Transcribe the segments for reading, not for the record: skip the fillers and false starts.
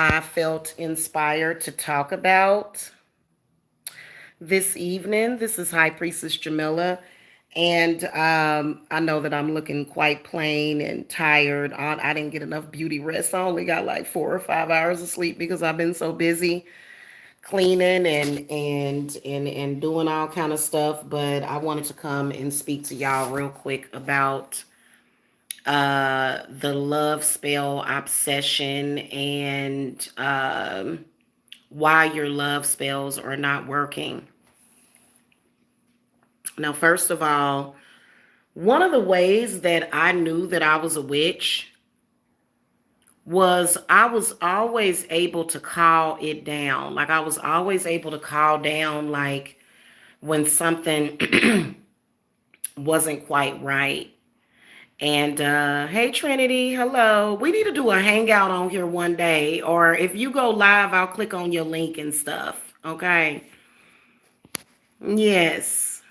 I felt inspired to talk about this evening. This is High Priestess Jamila, and I know that I'm looking quite plain and tired. I didn't get enough beauty rest. I only got like 4 or 5 hours of sleep because I've been so busy cleaning and doing all kind of stuff. But I wanted to come and speak to y'all real quick about the love spell obsession and why your love spells are not working. Now, first of all, one of the ways that I knew that I was a witch was I was always able to call it down. Like I was always able to call down like when something wasn't quite right. And hey Trinity, hello. We need to do a hangout on here one day. Or if you go live, I'll click on your link and stuff. Okay. Yes.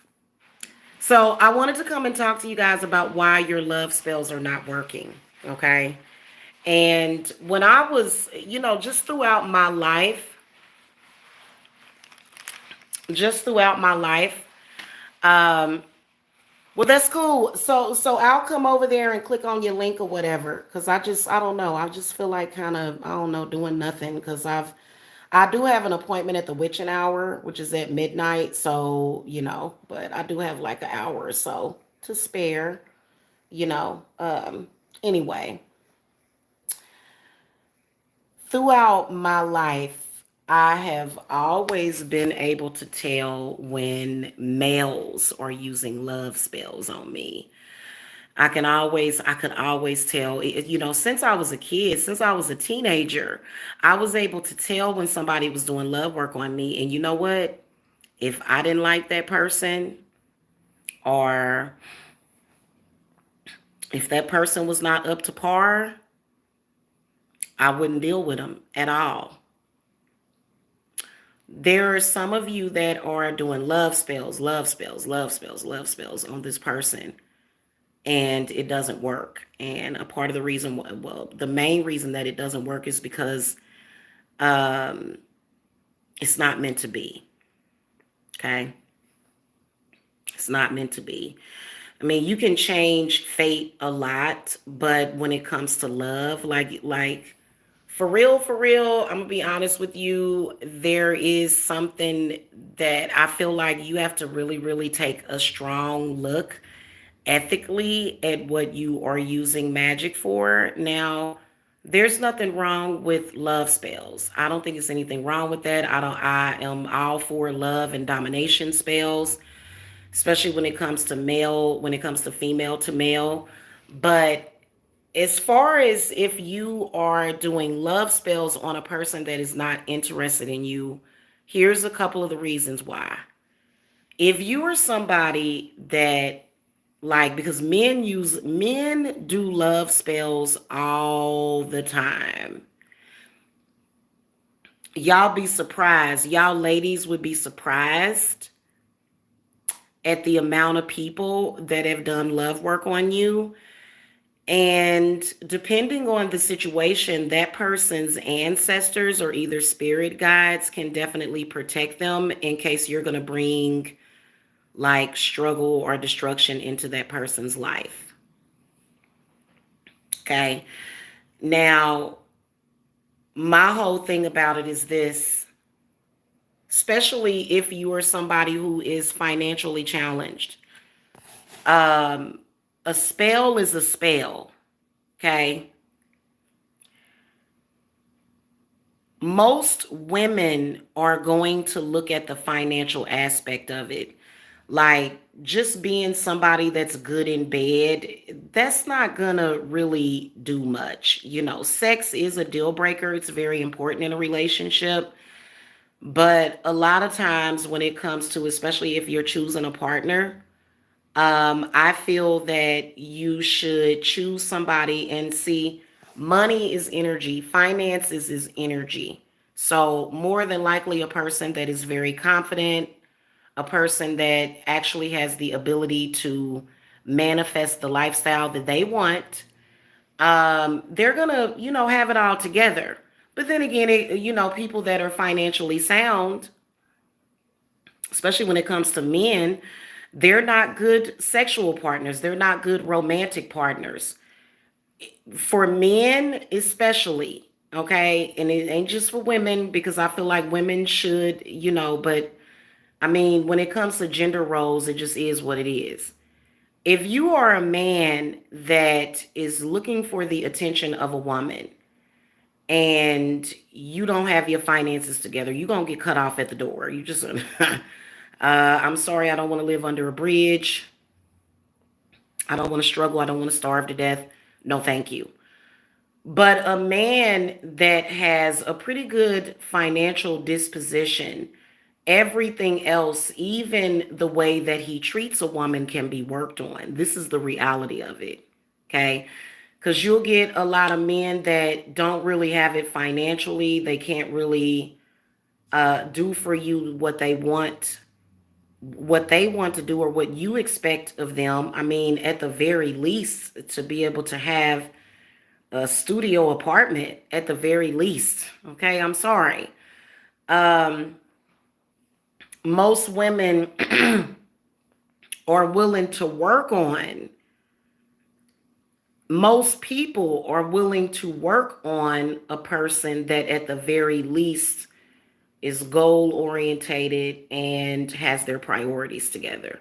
So I wanted to come and talk to you guys about why your love spells are not working. Okay. And when I was, just throughout my life, just throughout my life, um, well, that's cool. So I'll come over there and click on your link or whatever. Cause I don't know. I just feel like kind of, I don't know, doing nothing. Cause I do have an appointment at the witching hour, which is at midnight. So, but I do have like an hour or so to spare, you know. Anyway, throughout my life, I have always been able to tell when males are using love spells on me. I could always tell, since I was a kid, since I was a teenager, I was able to tell when somebody was doing love work on me. And you know what? If I didn't like that person, or if that person was not up to par, I wouldn't deal with them at all. There are some of you that are doing love spells, love spells, love spells, love spells on this person, and it doesn't work. And a part of the reason, well, the main reason that it doesn't work is because um, it's not meant to be. Okay, it's not meant to be. I mean, you can change fate a lot, but when it comes to love, like for real, I'm gonna be honest with you. There is something that I feel like you have to really, really take a strong look ethically at what you are using magic for. Now, there's nothing wrong with love spells. I don't think there's anything wrong with that. I am all for love and domination spells, especially when it comes to female to male. But as far as if you are doing love spells on a person that is not interested in you, here's a couple of the reasons why. If you are somebody that, like, because men do love spells all the time. Y'all be surprised. Y'all ladies would be surprised at the amount of people that have done love work on you. And depending on the situation, that person's ancestors or either spirit guides can definitely protect them in case you're going to bring like struggle or destruction into that person's life. Okay. Now, my whole thing about it is this, especially if you are somebody who is financially challenged. Um, a spell is a spell. Okay. Most women are going to look at the financial aspect of it. Like just being somebody that's good in bed, that's not gonna really do much. Sex is a deal breaker, it's very important in a relationship. But a lot of times, when it comes to, especially if you're choosing a partner, I feel that you should choose somebody and see money is energy, finances is energy. So, more than likely, a person that is very confident, a person that actually has the ability to manifest the lifestyle that they want, they're gonna, have it all together. But then again, people that are financially sound, especially when it comes to men, they're not good sexual partners. They're not good romantic partners. For men, especially, okay? And it ain't just for women because I feel like women should, but I mean, when it comes to gender roles, it just is what it is. If you are a man that is looking for the attention of a woman and you don't have your finances together, you're going to get cut off at the door. You just, I'm sorry, I don't want to live under a bridge. I don't want to struggle. I don't want to starve to death. No, thank you. But a man that has a pretty good financial disposition, everything else, even the way that he treats a woman, can be worked on. This is the reality of it. Okay. Because you'll get a lot of men that don't really have it financially. They can't really do for you what they want to do or what you expect of them. I mean, at the very least, to be able to have a studio apartment at the very least. Okay, I'm sorry. Um, most women are willing to work on, most people are willing to work on a person that at the very least is goal orientated and has their priorities together.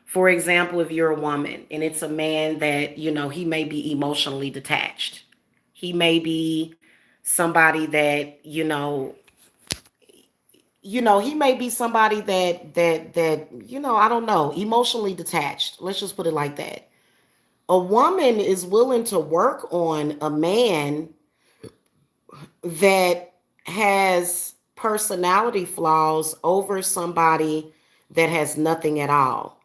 For example, if you're a woman and it's a man that, he may be emotionally detached. He may be somebody that, he may be somebody that I don't know, emotionally detached. Let's just put it like that. A woman is willing to work on a man that has personality flaws over somebody that has nothing at all.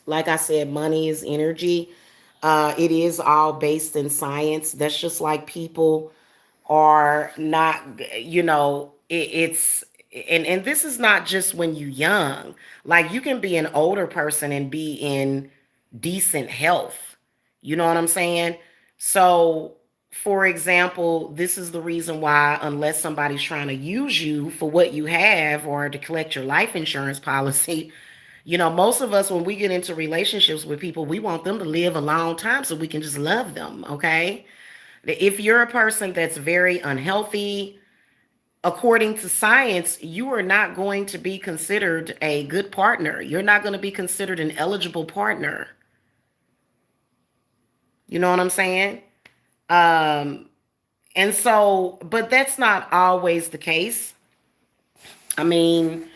Like I said, money is energy. It is all based in science. That's just like people are not, it's and this is not just when you young. Like you can be an older person and be in decent health. You know what I'm saying? So, for example, this is the reason why, unless somebody's trying to use you for what you have or to collect your life insurance policy, most of us, when we get into relationships with people, we want them to live a long time so we can just love them, okay? If you're a person that's very unhealthy, according to science, you are not going to be considered a good partner. You're not going to be considered an eligible partner. You know what I'm saying? Um, and so, but that's not always the case. I mean,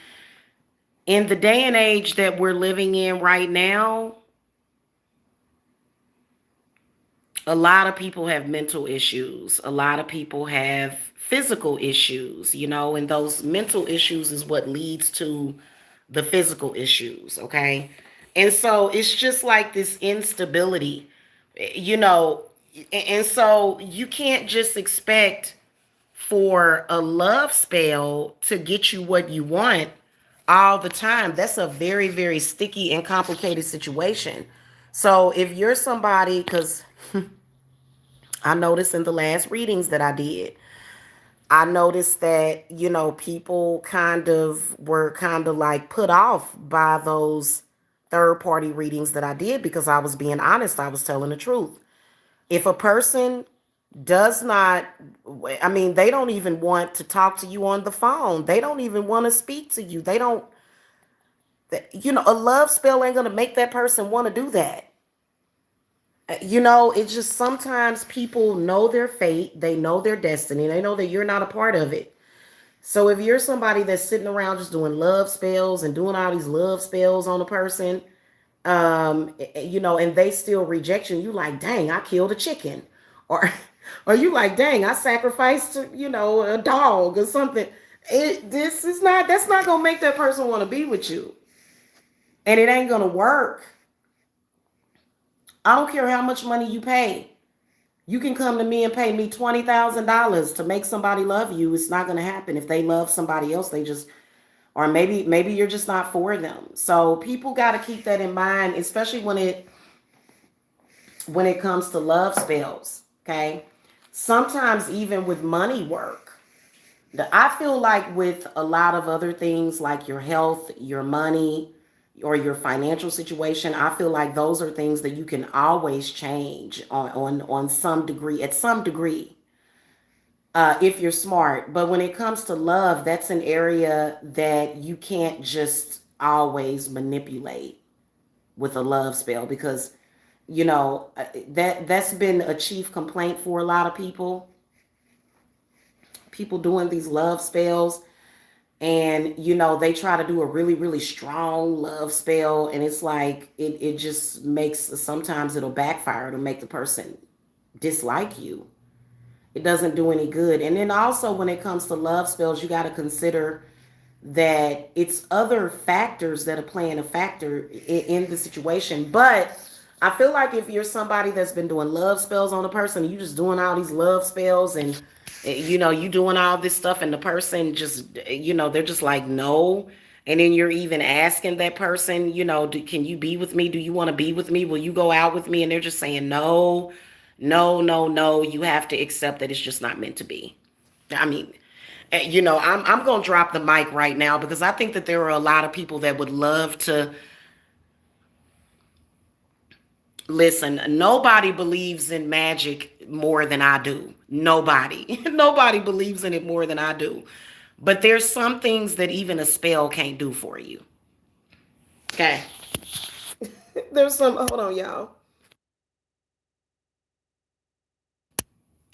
in the day and age that we're living in right now, a lot of people have mental issues. A lot of people have physical issues, and those mental issues is what leads to the physical issues, okay? And so it's just like this instability, you know, and so you can't just expect for a love spell to get you what you want all the time. That's a very, very sticky and complicated situation. So if you're somebody, because I noticed in the last readings that I did, I noticed that, people were kind of like put off by those third party readings that I did because I was being honest. I was telling the truth. If a person does not, I mean, they don't even want to talk to you on the phone, they don't even want to speak to you. They don't, a love spell ain't going to make that person want to do that. It's just sometimes people know their fate, they know their destiny, they know that you're not a part of it. So if you're somebody that's sitting around just doing love spells and doing all these love spells on a person, and they still reject you, you like, dang, I killed a chicken. Or or you like, dang, I sacrificed, a dog or something. That's not gonna make that person want to be with you. And it ain't gonna work. I don't care how much money you pay. You can come to me and pay me $20,000 to make somebody love you. It's not gonna happen. If they love somebody else, they just, or maybe you're just not for them. So people got to keep that in mind, especially when it comes to love spells. Okay. Sometimes even with money work. I feel like with a lot of other things like your health, your money, or your financial situation, I feel like those are things that you can always change on some degree, at some degree, if you're smart. But when it comes to love, that's an area that you can't just always manipulate with a love spell, because that's been a chief complaint for a lot of people doing these love spells. And they try to do a really really strong love spell, and it's like it just makes, sometimes it'll backfire, it'll make the person dislike you. It doesn't do any good. And then also, when it comes to love spells, you got to consider that it's other factors that are playing a factor in the situation. But I feel like if you're somebody that's been doing love spells on a person, you just doing all these love spells, and you doing all this stuff, and the person just, they're just like, no. And then you're even asking that person, can you be with me? Do you want to be with me? Will you go out with me? And they're just saying no, no, no, no. You have to accept that it's just not meant to be. I mean, I'm gonna drop the mic right now, because I think that there are a lot of people that would love to listen. Nobody believes in magic more than I do. Nobody, nobody believes in it more than I do. But there's some things that even a spell can't do for you. Okay. There's some. Hold on, y'all.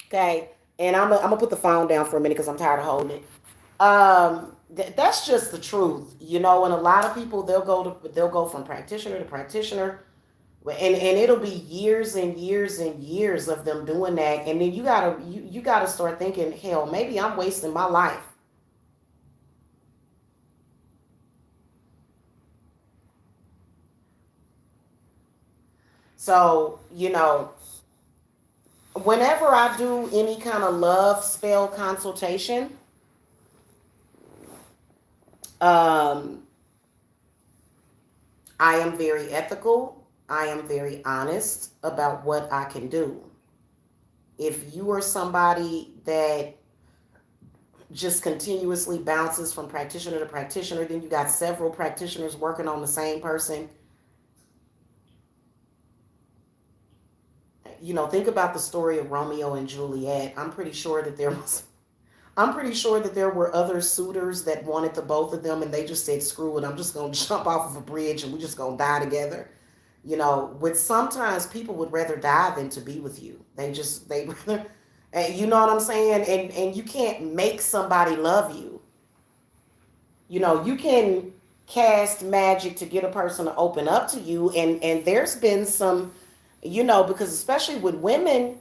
Okay. And I'm gonna put the phone down for a minute because I'm tired of holding it. That's just the truth, and a lot of people, they'll go from practitioner to practitioner, and it'll be years and years and years of them doing that, and then you gotta start thinking, hell, maybe I'm wasting my life. So whenever I do any kind of love spell consultation, um, I am very ethical. I am very honest about what I can do. If you are somebody that just continuously bounces from practitioner to practitioner, then you got several practitioners working on the same person. Think about the story of Romeo and Juliet. I'm pretty sure that there were other suitors that wanted the both of them, and they just said, "Screw it! I'm just gonna jump off of a bridge, and we're just gonna die together." With sometimes people would rather die than to be with you. They rather, and you know what I'm saying. And you can't make somebody love you. You can cast magic to get a person to open up to you, and there's been some, because especially with women,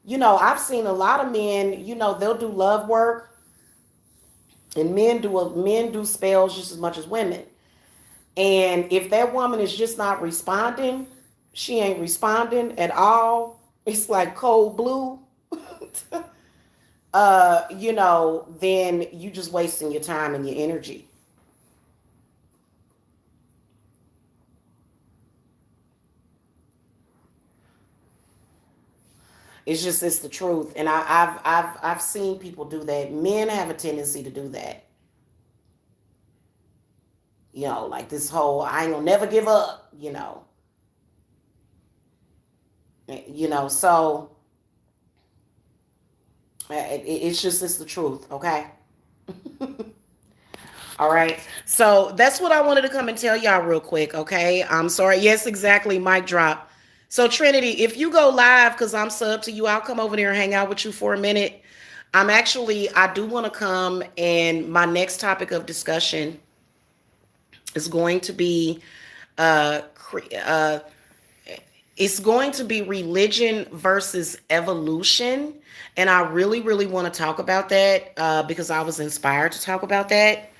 I've seen a lot of men, they'll do love work, and men do spells just as much as women. And if that woman is just not responding, she ain't responding at all. It's like cold blue. Then you just wasting your time and your energy. It's the truth. And I've seen people do that. Men have a tendency to do that. Like this whole I ain't gonna never give up. So it's the truth, okay? All right. So that's what I wanted to come and tell y'all real quick, okay? I'm sorry. Yes, exactly. Mic drop. So Trinity, if you go live, because I'm sub to you, I'll come over there and hang out with you for a minute. I do want to come, and my next topic of discussion is going to be uh, uh it's going to be religion versus evolution. And I really, really want to talk about that, because I was inspired to talk about that.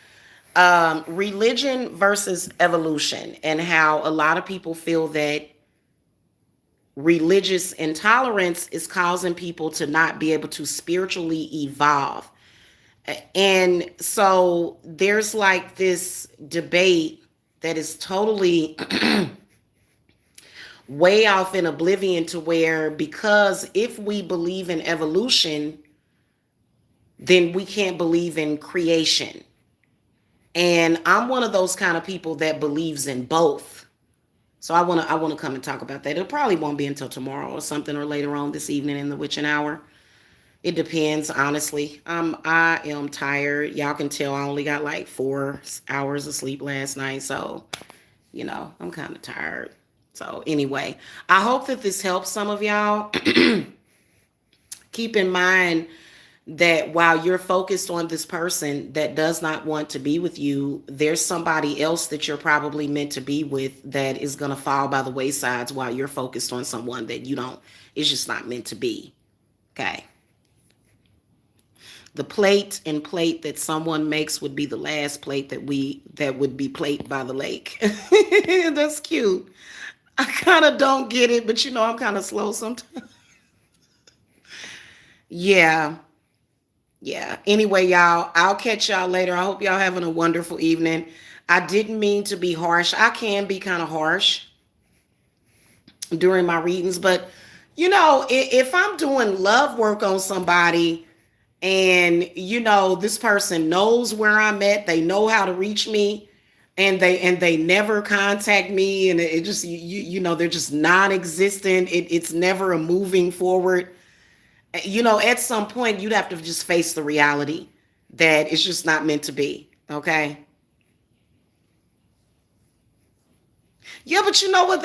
Religion versus evolution, and how a lot of people feel that religious intolerance is causing people to not be able to spiritually evolve. And so there's like this debate that is totally way off in oblivion to where, because if we believe in evolution, then we can't believe in creation. And I'm one of those kind of people that believes in both. So I want to come and talk about that. It probably won't be until tomorrow or something, or later on this evening in the witching hour. It depends, honestly. I am tired. Y'all can tell I only got like 4 hours of sleep last night, so I'm kind of tired. So anyway, I hope that this helps some of y'all. Keep in mind that while you're focused on this person that does not want to be with you, there's somebody else that you're probably meant to be with that is going to fall by the waysides while you're focused on someone that you don't, it's just not meant to be. Okay. The plate and plate that someone makes would be the last plate that would be plate by the lake. That's cute. I kind of don't get it, but I'm kind of slow sometimes. Yeah. Yeah. Anyway, y'all, I'll catch y'all later. I hope y'all having a wonderful evening. I didn't mean to be harsh. I can be kind of harsh during my readings, but if I'm doing love work on somebody, and this person knows where I'm at, they know how to reach me, and they never contact me, and it just they're just non-existent. It's never a moving forward. At some point you'd have to just face the reality that it's just not meant to be. Okay. Yeah, but you know what,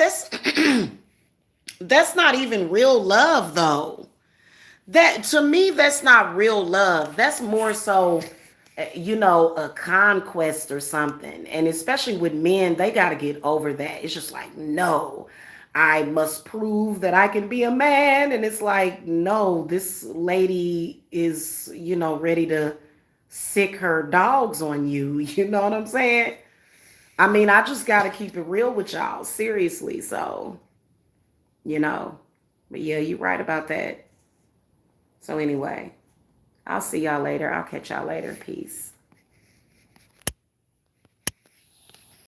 that's not even real love though. That, to me, that's not real love. That's more so a conquest or something. And especially with men, they got to get over that. It's just like, no, I must prove that I can be a man. And it's like, no, this lady is, ready to sick her dogs on you. You know what I'm saying? I mean, I just got to keep it real with y'all. Seriously. So, you know, but yeah, you're right about that. So anyway, I'll see y'all later. I'll catch y'all later. Peace.